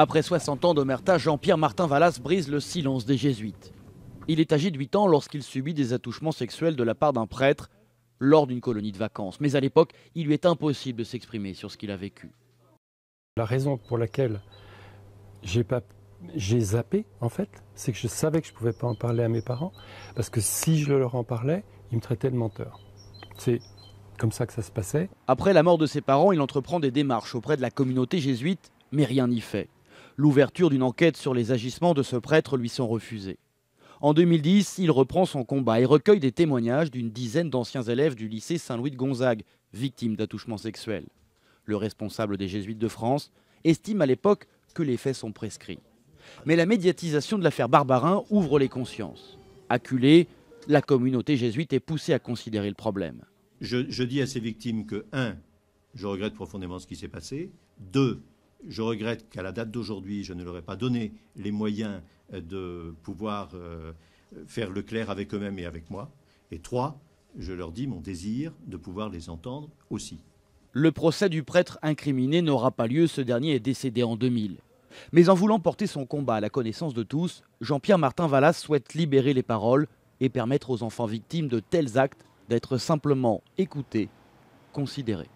Après 60 ans d'omerta, Jean-Pierre Martin Vallas brise le silence des jésuites. Il est âgé de 8 ans lorsqu'il subit des attouchements sexuels de la part d'un prêtre lors d'une colonie de vacances. Mais à l'époque, il lui est impossible de s'exprimer sur ce qu'il a vécu. La raison pour laquelle j'ai zappé, en fait, c'est que je savais que je ne pouvais pas en parler à mes parents, parce que si je leur en parlais, ils me traitaient de menteur. C'est comme ça que ça se passait. Après la mort de ses parents, il entreprend des démarches auprès de la communauté jésuite, mais rien n'y fait. L'ouverture d'une enquête sur les agissements de ce prêtre lui sont refusées. En 2010, il reprend son combat et recueille des témoignages d'une dizaine d'anciens élèves du lycée Saint-Louis de Gonzague, victimes d'attouchements sexuels. Le responsable des Jésuites de France estime à l'époque que les faits sont prescrits. Mais la médiatisation de l'affaire Barbarin ouvre les consciences. Acculée, la communauté jésuite est poussée à considérer le problème. Je dis à ces victimes que, 1, je regrette profondément ce qui s'est passé. 2, je regrette qu'à la date d'aujourd'hui, je ne leur ai pas donné les moyens de pouvoir faire le clair avec eux-mêmes et avec moi. Et 3, je leur dis mon désir de pouvoir les entendre aussi. Le procès du prêtre incriminé n'aura pas lieu, ce dernier est décédé en 2000. Mais en voulant porter son combat à la connaissance de tous, Jean-Pierre Martin Vallas souhaite libérer les paroles et permettre aux enfants victimes de tels actes d'être simplement écoutés, considérés.